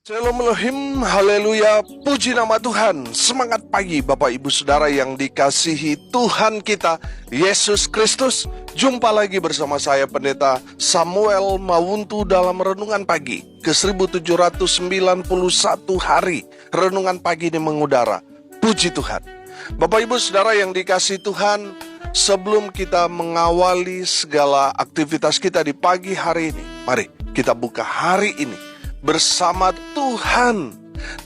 Shalom Elohim, haleluya, puji nama Tuhan. Semangat pagi Bapak Ibu Saudara yang dikasihi Tuhan kita, Yesus Kristus. Jumpa lagi bersama saya Pendeta Samuel Mawuntu dalam Renungan Pagi ke 1791 hari. Renungan pagi ini mengudara, puji Tuhan. Bapak Ibu Saudara yang dikasihi Tuhan, sebelum kita mengawali segala aktivitas kita di pagi hari ini, mari kita buka hari ini bersama Tuhan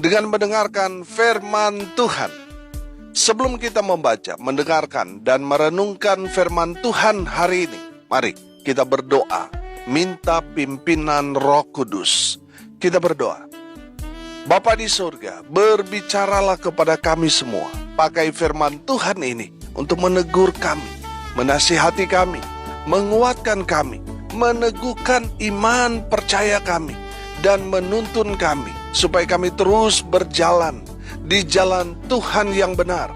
dengan mendengarkan firman Tuhan. Sebelum kita membaca, mendengarkan, dan merenungkan firman Tuhan hari ini, mari kita berdoa, minta pimpinan Roh Kudus. Kita berdoa. Bapa di surga, berbicaralah kepada kami semua. Pakai firman Tuhan ini untuk menegur kami, menasihati kami, menguatkan kami, meneguhkan iman percaya kami, dan menuntun kami supaya kami terus berjalan di jalan Tuhan yang benar.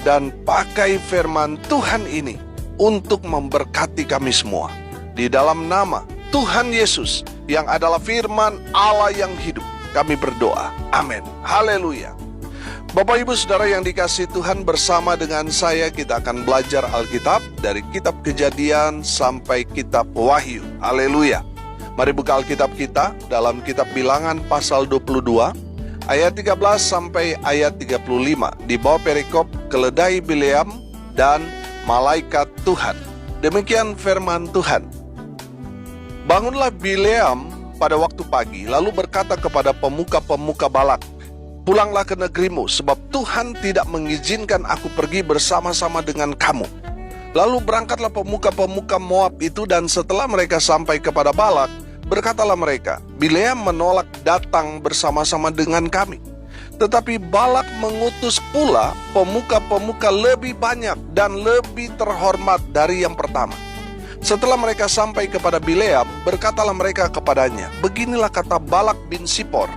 Dan pakai firman Tuhan ini untuk memberkati kami semua. Di dalam nama Tuhan Yesus yang adalah firman Allah yang hidup, kami berdoa. Amin. Haleluya. Bapak Ibu Saudara yang dikasihi Tuhan, bersama dengan saya kita akan belajar Alkitab dari kitab Kejadian sampai kitab Wahyu. Haleluya. Mari buka Alkitab kita dalam kitab Bilangan pasal 22 ayat 13 sampai ayat 35 di bawah perikop keledai Bileam dan malaikat Tuhan. Demikian firman Tuhan. Bangunlah Bileam pada waktu pagi, lalu berkata kepada pemuka-pemuka Balak, "Pulanglah ke negerimu, sebab Tuhan tidak mengizinkan aku pergi bersama-sama dengan kamu." Lalu berangkatlah pemuka-pemuka Moab itu, dan setelah mereka sampai kepada Balak, berkatalah mereka, "Bileam menolak datang bersama-sama dengan kami." Tetapi Balak mengutus pula pemuka-pemuka lebih banyak dan lebih terhormat dari yang pertama. Setelah mereka sampai kepada Bileam, berkatalah mereka kepadanya, "Beginilah kata Balak bin Sipor,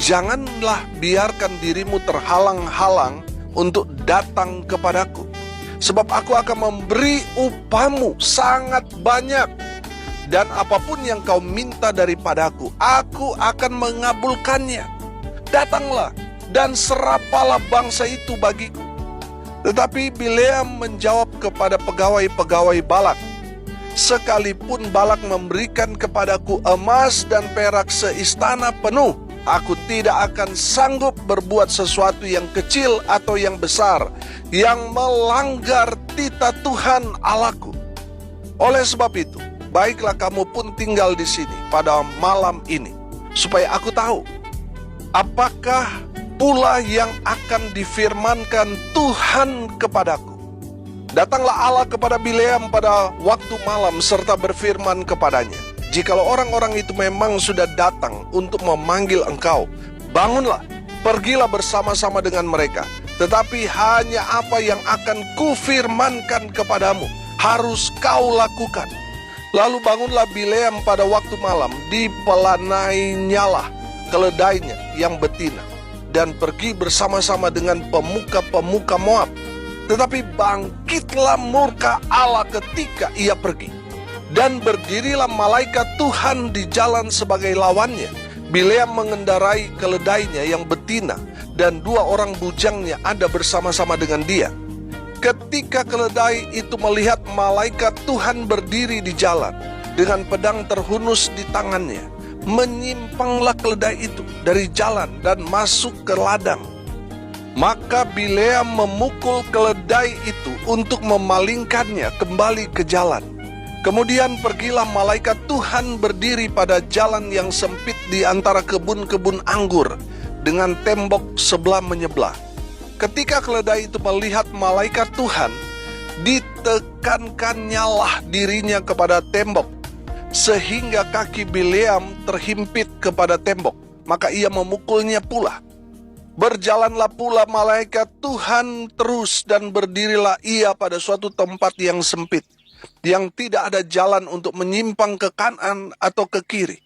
janganlah biarkan dirimu terhalang-halang untuk datang kepadaku, sebab aku akan memberi upahmu sangat banyak, dan apapun yang kau minta daripadaku, aku akan mengabulkannya. Datanglah dan serapalah bangsa itu bagiku." Tetapi Bileam menjawab kepada pegawai-pegawai Balak, "Sekalipun Balak memberikan kepadaku emas dan perak seistana penuh, aku tidak akan sanggup berbuat sesuatu yang kecil atau yang besar, yang melanggar titah Tuhan Allahku. Oleh sebab itu, baiklah kamu pun tinggal di sini pada malam ini, supaya aku tahu apakah pula yang akan difirmankan Tuhan kepadaku." Datanglah Allah kepada Bileam pada waktu malam serta berfirman kepadanya, "Jikalau orang-orang itu memang sudah datang untuk memanggil engkau, bangunlah, pergilah bersama-sama dengan mereka. Tetapi hanya apa yang akan kufirmankan kepadamu harus kau lakukan." Lalu bangunlah Bileam pada waktu malam, dipelanainya keledainya yang betina, dan pergi bersama-sama dengan pemuka-pemuka Moab. Tetapi bangkitlah murka Allah ketika ia pergi, dan berdirilah malaikat Tuhan di jalan sebagai lawannya. Bileam mengendarai keledainya yang betina, dan 2 orang bujangnya ada bersama-sama dengan dia. Ketika keledai itu melihat malaikat Tuhan berdiri di jalan dengan pedang terhunus di tangannya, menyimpanglah keledai itu dari jalan dan masuk ke ladang. Maka Bileam memukul keledai itu untuk memalingkannya kembali ke jalan. Kemudian pergilah malaikat Tuhan berdiri pada jalan yang sempit di antara kebun-kebun anggur dengan tembok sebelah menyebelah. Ketika keledai itu melihat malaikat Tuhan, ditekankannya dirinya kepada tembok, sehingga kaki Bileam terhimpit kepada tembok. Maka ia memukulnya pula. Berjalanlah pula malaikat Tuhan terus, dan berdirilah ia pada suatu tempat yang sempit, yang tidak ada jalan untuk menyimpang ke kanan atau ke kiri.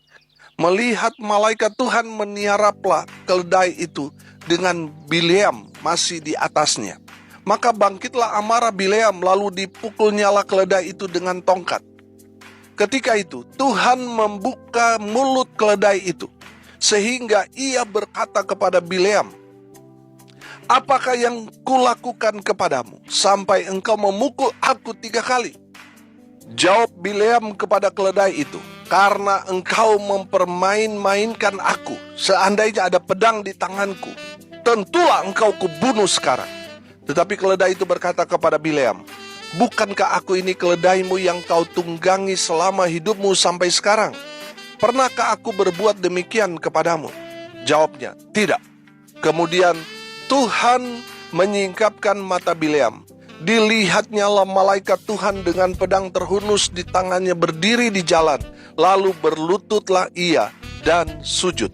Melihat malaikat Tuhan, meniaraplah keledai itu dengan Bileam masih di atasnya. Maka bangkitlah amarah Bileam, lalu dipukulnyalah keledai itu dengan tongkat. Ketika itu Tuhan membuka mulut keledai itu, Sehingga ia berkata kepada Bileam, apakah yang kulakukan kepadamu sampai engkau memukul aku 3 kali? Jawab Bileam kepada keledai itu, karena engkau mempermain-mainkan aku. Seandainya ada pedang di tanganku, tentulah engkau kubunuh sekarang. Tetapi keledai itu berkata kepada Bileam, bukankah aku ini keledaimu yang kau tunggangi selama hidupmu sampai sekarang? Pernahkah aku berbuat demikian kepadamu? Jawabnya, tidak. Kemudian Tuhan menyingkapkan mata Bileam. Dilihatnyalah malaikat Tuhan dengan pedang terhunus di tangannya berdiri di jalan. Lalu berlututlah ia dan sujud.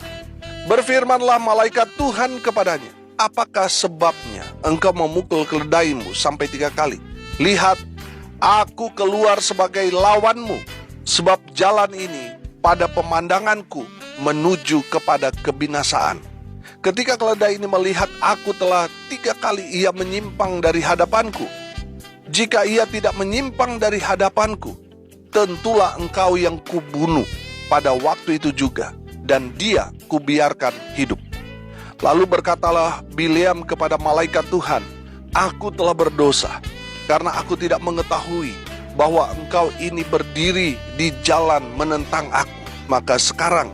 Berfirmanlah malaikat Tuhan kepadanya, apakah sebabnya engkau memukul keledaimu sampai 3 kali? Lihat, aku keluar sebagai lawanmu, sebab jalan ini pada pemandanganku menuju kepada kebinasaan. Ketika keledai ini melihat aku telah 3 kali ia menyimpang dari hadapanku, jika ia tidak menyimpang dari hadapanku, tentulah engkau yang kubunuh pada waktu itu juga, dan dia kubiarkan hidup. Lalu berkatalah Bileam kepada malaikat Tuhan, aku telah berdosa, karena aku tidak mengetahui bahwa engkau ini berdiri di jalan menentang aku. Maka sekarang,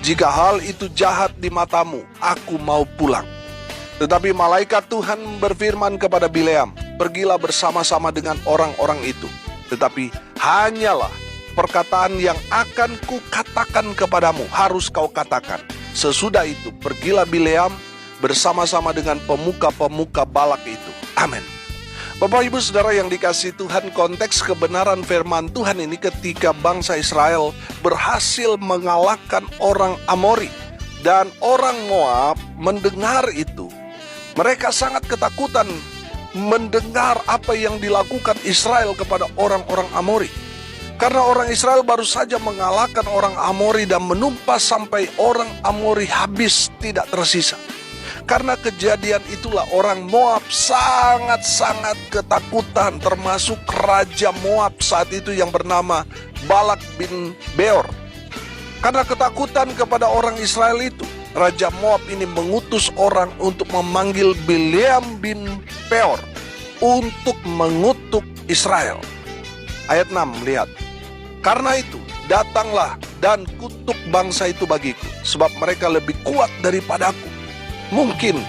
jika hal itu jahat di matamu, aku mau pulang. Tetapi malaikat Tuhan berfirman kepada Bileam, pergilah bersama-sama dengan orang-orang itu. Tetapi hanyalah perkataan yang akan kukatakan kepadamu harus kau katakan. Sesudah itu pergilah Bileam bersama-sama dengan pemuka-pemuka Balak itu. Amin. Bapak Ibu Saudara yang dikasihi Tuhan, konteks kebenaran firman Tuhan ini ketika bangsa Israel berhasil mengalahkan orang Amori. Dan orang Moab mendengar itu. Mereka sangat ketakutan mendengar apa yang dilakukan Israel kepada orang-orang Amori. Karena orang Israel baru saja mengalahkan orang Amori dan menumpas sampai orang Amori habis tidak tersisa. Karena kejadian itulah orang Moab sangat-sangat ketakutan, termasuk Raja Moab saat itu yang bernama Balak bin Beor. Karena ketakutan kepada orang Israel itu, Raja Moab ini mengutus orang untuk memanggil Bileam bin Peor untuk mengutuk Israel. Ayat 6, lihat. Karena itu, datanglah dan kutuk bangsa itu bagiku, sebab mereka lebih kuat daripadaku. Mungkin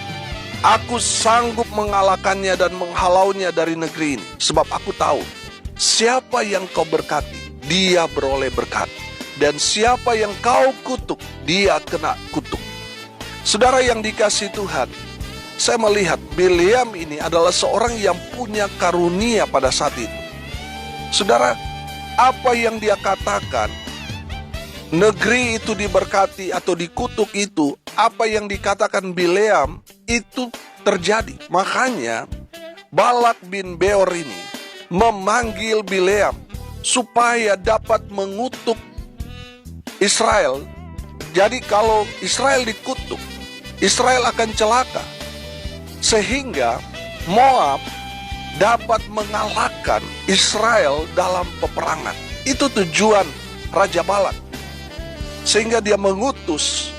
aku sanggup mengalahkannya dan menghalaunya dari negeri ini, sebab aku tahu siapa yang kau berkati, dia beroleh berkat, dan siapa yang kau kutuk, dia kena kutuk. Saudara yang dikasihi Tuhan, saya melihat Bileam ini adalah seorang yang punya karunia pada saat itu. Saudara, apa yang dia katakan, negeri itu diberkati atau dikutuk itu, apa yang dikatakan Bileam itu terjadi. Makanya Balak bin Beor ini memanggil Bileam supaya dapat mengutuk Israel. Jadi kalau Israel dikutuk, Israel akan celaka. Sehingga Moab dapat mengalahkan Israel dalam peperangan. Itu tujuan Raja Balak. Sehingga dia mengutus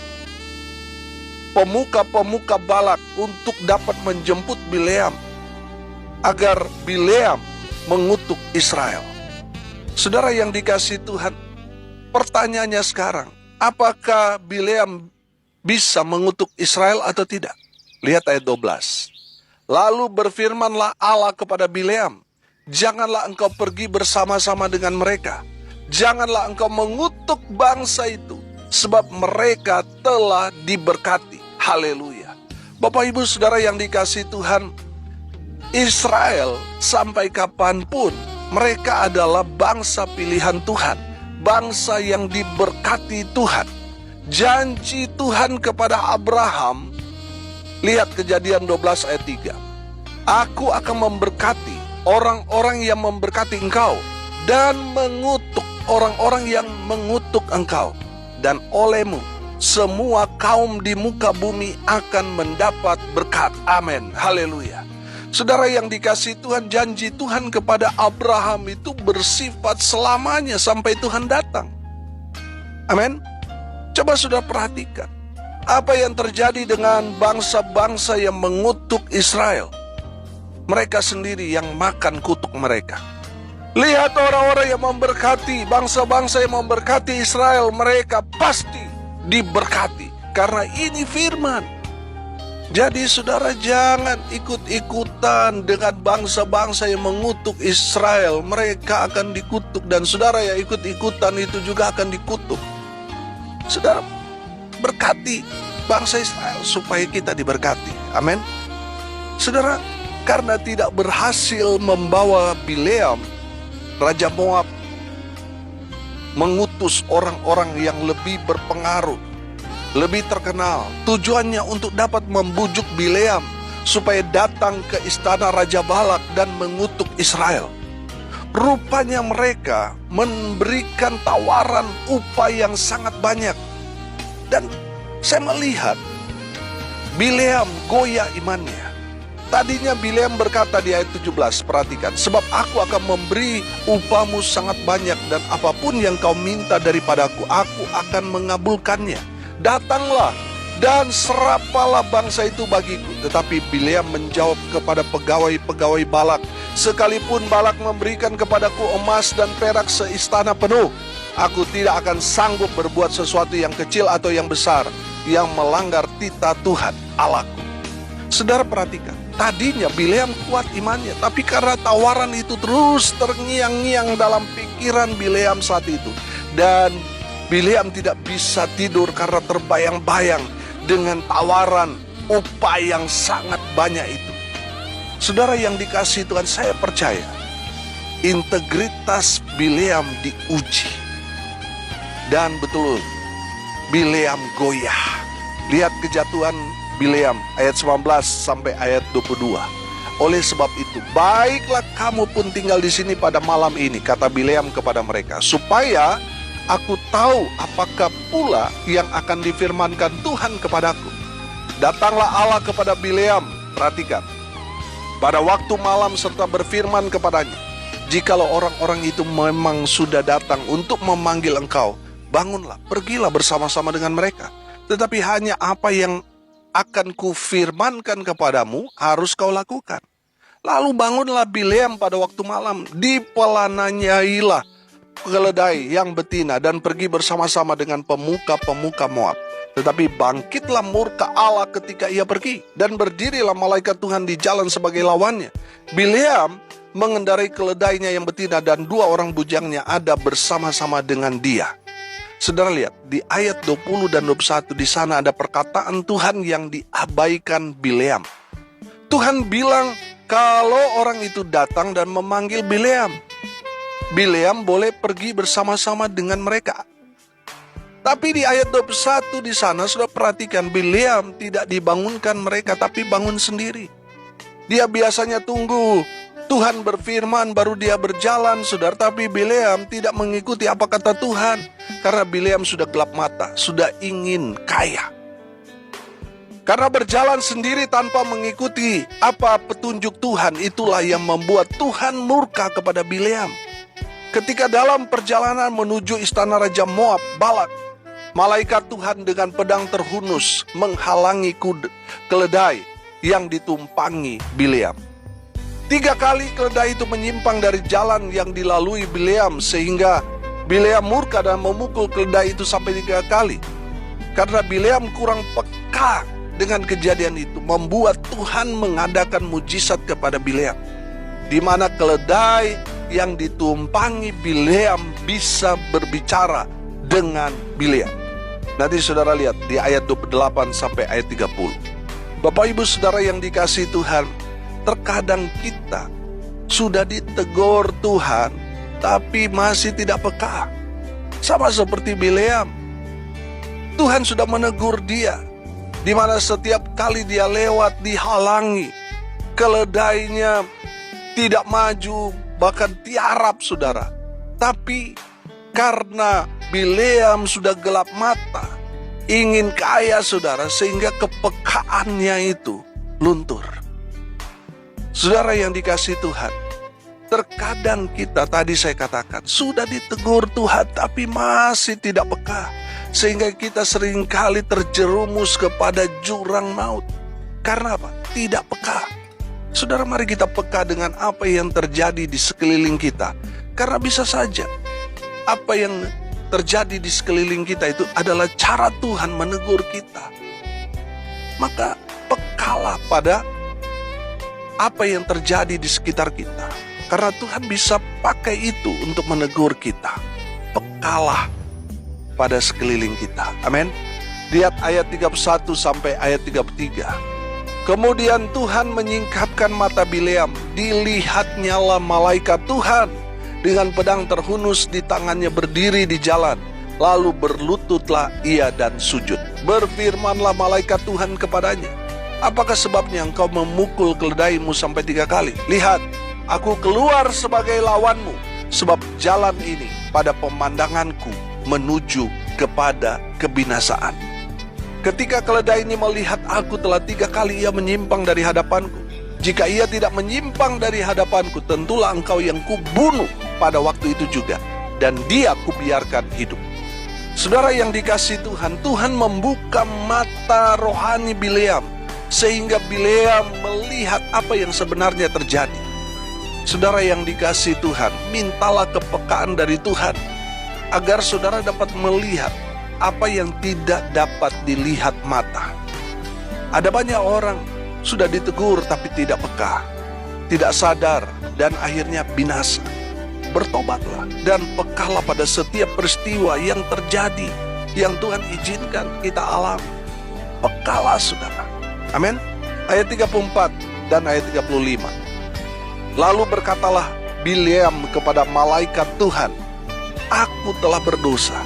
pemuka-pemuka Balak untuk dapat menjemput Bileam, agar Bileam mengutuk Israel. Saudara yang dikasihi Tuhan, pertanyaannya sekarang, apakah Bileam bisa mengutuk Israel atau tidak? Lihat ayat 12. Lalu berfirmanlah Allah kepada Bileam, janganlah engkau pergi bersama-sama dengan mereka. Janganlah engkau mengutuk bangsa itu, sebab mereka telah diberkati. Haleluya. Bapak Ibu Saudara yang dikasihi Tuhan, Israel sampai kapanpun mereka adalah bangsa pilihan Tuhan, bangsa yang diberkati Tuhan. Janji Tuhan kepada Abraham, lihat Kejadian 12 ayat 3. Aku akan memberkati orang-orang yang memberkati engkau, dan mengutuk orang-orang yang mengutuk engkau. Dan olehmu semua kaum di muka bumi akan mendapat berkat. Amin. Haleluya. Saudara yang dikasihi Tuhan, janji Tuhan kepada Abraham itu bersifat selamanya sampai Tuhan datang. Amin. Coba saudara perhatikan. Apa yang terjadi dengan bangsa-bangsa yang mengutuk Israel? Mereka sendiri yang makan kutuk mereka. Lihat orang-orang yang memberkati, bangsa-bangsa yang memberkati Israel, mereka pasti diberkati. Karena ini firman. Jadi saudara jangan ikut-ikutan dengan bangsa-bangsa yang mengutuk Israel. Mereka akan dikutuk dan saudara yang ikut-ikutan itu juga akan dikutuk. Saudara, berkati bangsa Israel supaya kita diberkati. Amin. Saudara, karena tidak berhasil membawa Bileam, Raja Moab, mengutus orang-orang yang lebih berpengaruh, lebih terkenal. Tujuannya untuk dapat membujuk Bileam supaya datang ke istana Raja Balak dan mengutuk Israel. Rupanya mereka memberikan tawaran upah yang sangat banyak. Dan saya melihat Bileam goyah imannya. Tadinya Bileam berkata di ayat 17, perhatikan, sebab aku akan memberi upahmu sangat banyak dan apapun yang kau minta daripadaku, aku akan mengabulkannya. Datanglah dan serapalah bangsa itu bagiku. Tetapi Bileam menjawab kepada pegawai-pegawai Balak, sekalipun Balak memberikan kepadaku emas dan perak seistana penuh, aku tidak akan sanggup berbuat sesuatu yang kecil atau yang besar yang melanggar titah Tuhan Allahku. Saudara perhatikan, tadinya Bileam kuat imannya, tapi karena tawaran itu terus terngiang-ngiang dalam pikiran Bileam saat itu, dan Bileam tidak bisa tidur karena terbayang-bayang dengan tawaran upah yang sangat banyak itu. Saudara yang dikasihi Tuhan, saya percaya integritas Bileam diuji. Dan betul, Bileam goyah. Lihat kejatuhan Bileam ayat 19 sampai ayat 22. Oleh sebab itu, baiklah kamu pun tinggal di sini pada malam ini, kata Bileam kepada mereka, supaya aku tahu apakah pula yang akan difirmankan Tuhan kepadaku. Datanglah Allah kepada Bileam, perhatikan, pada waktu malam serta berfirman kepadanya, jikalau orang-orang itu memang sudah datang untuk memanggil engkau, bangunlah, pergilah bersama-sama dengan mereka. Tetapi hanya apa yang akan kufirmankan kepadamu harus kau lakukan. Lalu bangunlah Bileam pada waktu malam, dipelananyailah keledai yang betina dan pergi bersama-sama dengan pemuka-pemuka Moab. Tetapi bangkitlah murka Allah ketika ia pergi, dan berdirilah malaikat Tuhan di jalan sebagai lawannya. Bileam mengendarai keledainya yang betina dan 2 orang bujangnya ada bersama-sama dengan dia. Saudara lihat, di ayat 20 dan 21 di sana ada perkataan Tuhan yang diabaikan Bileam. Tuhan bilang kalau orang itu datang dan memanggil Bileam, Bileam boleh pergi bersama-sama dengan mereka. Tapi di ayat 21 di sana sudah perhatikan, Bileam tidak dibangunkan mereka tapi bangun sendiri. Dia biasanya tunggu Tuhan berfirman baru dia berjalan, saudara. Tapi Bileam tidak mengikuti apa kata Tuhan, karena Bileam sudah gelap mata, sudah ingin kaya. Karena berjalan sendiri tanpa mengikuti apa petunjuk Tuhan, itulah yang membuat Tuhan murka kepada Bileam. Ketika dalam perjalanan menuju istana Raja Moab, Balak, malaikat Tuhan dengan pedang terhunus menghalangi keledai yang ditumpangi Bileam. 3 kali keledai itu menyimpang dari jalan yang dilalui Bileam, sehingga Bileam murka dan memukul keledai itu sampai 3 kali. Karena Bileam kurang peka dengan kejadian itu, membuat Tuhan mengadakan mujizat kepada Bileam, di mana keledai yang ditumpangi Bileam bisa berbicara dengan Bileam. Nanti saudara lihat di ayat 28 sampai ayat 30. Bapak ibu saudara yang dikasihi Tuhan, terkadang kita sudah ditegur Tuhan tapi masih tidak peka. Sama seperti Bileam. Tuhan sudah menegur dia, di mana setiap kali dia lewat dihalangi, keledainya tidak maju, bahkan tiarap saudara. Tapi karena Bileam sudah gelap mata, ingin kaya saudara, sehingga kepekaannya itu luntur. Saudara yang dikasihi Tuhan, terkadang kita, tadi saya katakan, sudah ditegur Tuhan tapi masih tidak peka. sehingga kita seringkali terjerumus kepada jurang maut. Karena apa? Tidak peka. Saudara, mari kita peka dengan apa yang terjadi di sekeliling kita. Karena bisa saja apa yang terjadi di sekeliling kita itu adalah cara Tuhan menegur kita. Maka pekalah pada apa yang terjadi di sekitar kita. Karena Tuhan bisa pakai itu untuk menegur kita. Pekalah pada sekeliling kita. Amin. Lihat ayat 31 sampai ayat 33. Kemudian Tuhan menyingkapkan mata Bileam. Dilihatnyalah malaikat Tuhan dengan pedang terhunus di tangannya berdiri di jalan. Lalu berlututlah ia dan sujud. Berfirmanlah malaikat Tuhan kepadanya, apakah sebabnya engkau memukul keledaimu sampai 3 kali? Lihat, aku keluar sebagai lawanmu, sebab jalan ini pada pemandanganku menuju kepada kebinasaan. Ketika keledai ini melihat aku telah 3 kali ia menyimpang dari hadapanku. Jika ia tidak menyimpang dari hadapanku, tentulah engkau yang kubunuh pada waktu itu juga, dan dia kubiarkan hidup. Saudara yang dikasihi Tuhan, Tuhan membuka mata rohani Bileam, sehingga Bileam melihat apa yang sebenarnya terjadi. Saudara yang dikasihi Tuhan, mintalah kepekaan dari Tuhan, agar saudara dapat melihat apa yang tidak dapat dilihat mata. Ada banyak orang sudah ditegur tapi tidak peka, tidak sadar, dan akhirnya binasa. Bertobatlah dan pekalah pada setiap peristiwa yang terjadi, yang Tuhan izinkan kita alami. Pekalah saudara. Amin. Ayat 34 dan ayat 35. Lalu berkatalah Bileam kepada malaikat Tuhan, aku telah berdosa,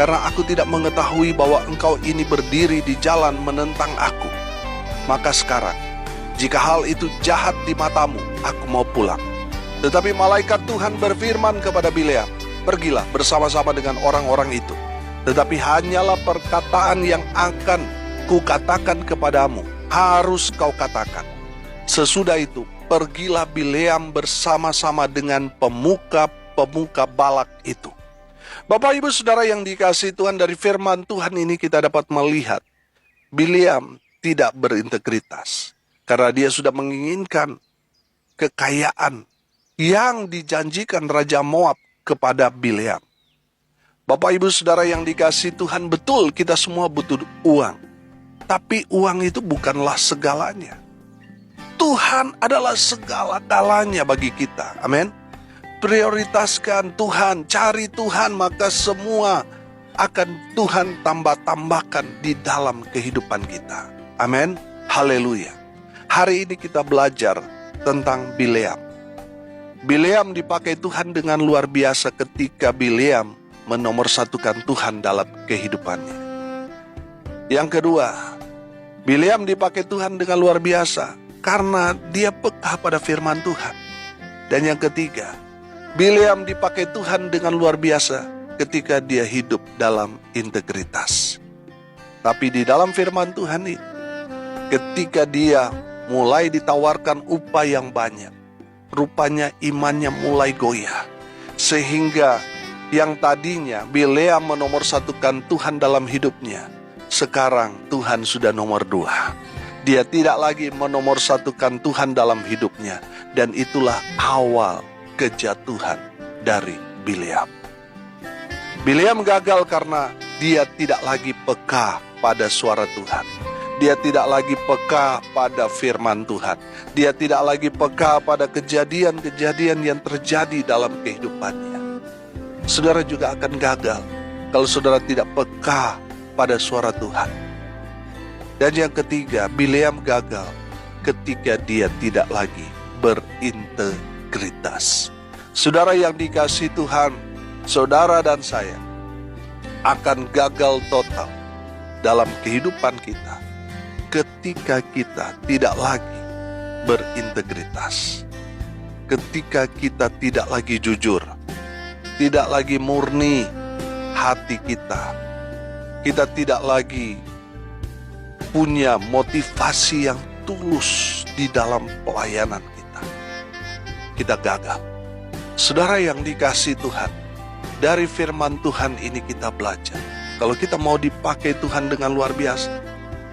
karena aku tidak mengetahui bahwa engkau ini berdiri di jalan menentang aku. Maka sekarang, jika hal itu jahat di matamu, aku mau pulang. Tetapi malaikat Tuhan berfirman kepada Bileam, pergilah bersama-sama dengan orang-orang itu. Tetapi hanyalah perkataan yang akan kukatakan kepadamu, harus kau katakan. Sesudah itu, pergilah Bileam bersama-sama dengan pemuka-pemuka Balak itu. Bapak Ibu Saudara yang dikasihi Tuhan, dari firman Tuhan ini kita dapat melihat Bileam tidak berintegritas karena dia sudah menginginkan kekayaan yang dijanjikan Raja Moab kepada Bileam. Bapak Ibu Saudara yang dikasihi Tuhan, betul kita semua butuh uang, tapi uang itu bukanlah segalanya. Tuhan adalah segala-galanya bagi kita. Amin. Prioritaskan Tuhan, cari Tuhan, maka semua akan Tuhan tambah-tambahkan di dalam kehidupan kita. Amin. Haleluya. Hari ini kita belajar tentang Bileam. Bileam dipakai Tuhan dengan luar biasa ketika Bileam menomorsatukan Tuhan dalam kehidupannya. Yang kedua, Bileam dipakai Tuhan dengan luar biasa karena dia peka pada firman Tuhan. Dan yang ketiga, Bileam dipakai Tuhan dengan luar biasa ketika dia hidup dalam integritas. Tapi di dalam firman Tuhan ini, ketika dia mulai ditawarkan upah yang banyak, rupanya imannya mulai goyah. Sehingga yang tadinya Bileam menomorsatukan Tuhan dalam hidupnya, sekarang Tuhan sudah nomor 2. Dia tidak lagi menomorsatukan Tuhan dalam hidupnya. Dan itulah awal kejatuhan dari Bileam. Bileam gagal karena dia tidak lagi peka pada suara Tuhan. Dia tidak lagi peka pada firman Tuhan. Dia tidak lagi peka pada kejadian-kejadian yang terjadi dalam kehidupannya. Saudara juga akan gagal kalau saudara tidak peka pada suara Tuhan. Dan yang ketiga, Bileam gagal ketika dia tidak lagi berintegritas. Saudara yang dikasihi Tuhan, saudara dan saya akan gagal total dalam kehidupan kita ketika kita tidak lagi berintegritas. Ketika kita tidak lagi jujur, tidak lagi murni hati kita. Kita tidak lagi punya motivasi yang tulus di dalam pelayanan kita. Kita gagal. Saudara yang dikasihi Tuhan, dari firman Tuhan ini kita belajar Kalau kita mau dipakai Tuhan dengan luar biasa,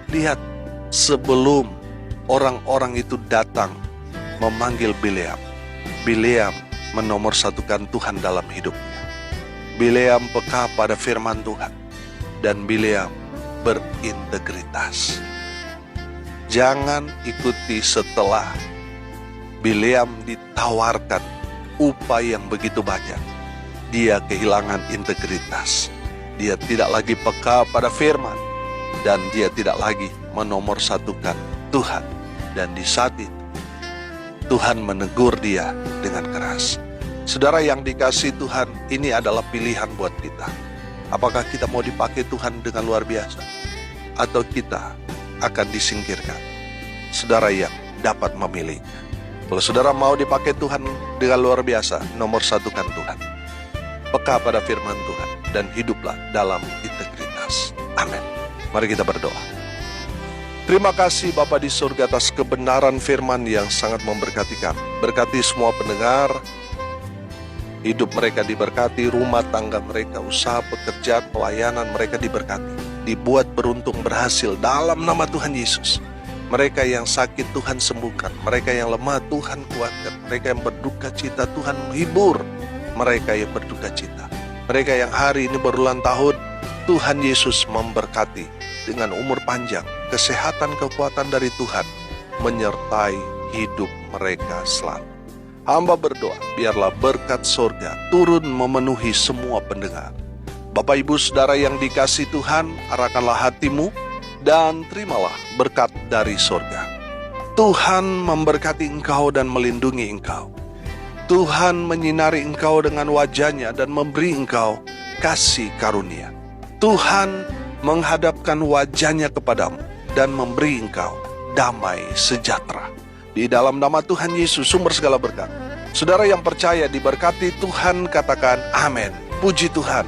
lihat sebelum orang-orang itu datang memanggil Bileam, Bileam menomorsatukan Tuhan dalam hidupnya. Bileam peka pada firman Tuhan, dan Bileam berintegritas. Jangan ikuti setelah Bileam ditawarkan upah yang begitu banyak. Dia kehilangan integritas. Dia tidak lagi peka pada firman, dan dia tidak lagi menomorsatukan Tuhan. Dan di saat itu Tuhan menegur dia dengan keras. Saudara yang dikasihi Tuhan, ini adalah pilihan buat kita. Apakah kita mau dipakai Tuhan dengan luar biasa, atau kita akan disingkirkan? Saudara yang dapat memilih. Kalau saudara mau dipakai Tuhan dengan luar biasa, nomorsatukan Tuhan. Peka pada firman Tuhan, dan hiduplah dalam integritas. Amin. Mari kita berdoa. Terima kasih Bapa di surga atas kebenaran firman yang sangat memberkati kami. Berkati semua pendengar, hidup mereka diberkati, rumah tangga mereka, usaha, pekerjaan, pelayanan mereka diberkati. Dibuat beruntung, berhasil dalam nama Tuhan Yesus. Mereka yang sakit Tuhan sembuhkan, mereka yang lemah Tuhan kuatkan, mereka yang berduka cita Tuhan hibur, mereka yang berduka cita, mereka yang hari ini berulang tahun, Tuhan Yesus memberkati dengan umur panjang, kesehatan, kekuatan dari Tuhan menyertai hidup mereka selalu. Hamba berdoa, biarlah berkat surga turun memenuhi semua pendengar. Bapak Ibu Saudara yang dikasihi Tuhan, arahkanlah hatimu dan terimalah berkat dari surga. Tuhan memberkati engkau dan melindungi engkau. Tuhan menyinari engkau dengan wajah-Nya dan memberi engkau kasih karunia. Tuhan menghadapkan wajah-Nya kepadamu dan memberi engkau damai sejahtera. Di dalam nama Tuhan Yesus, sumber segala berkat. Saudara yang percaya diberkati Tuhan, katakan amin. Puji Tuhan.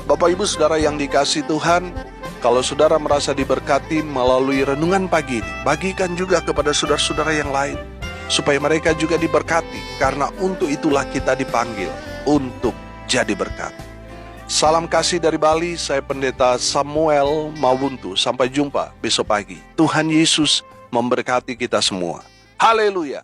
Bapak Ibu Saudara yang dikasihi Tuhan, kalau saudara merasa diberkati melalui renungan pagi ini, bagikan juga kepada saudara-saudara yang lain, supaya mereka juga diberkati, karena untuk itulah kita dipanggil untuk jadi berkat. Salam kasih dari Bali, saya Pendeta Samuel Mawuntu. Sampai jumpa besok pagi. Tuhan Yesus memberkati kita semua. Haleluya.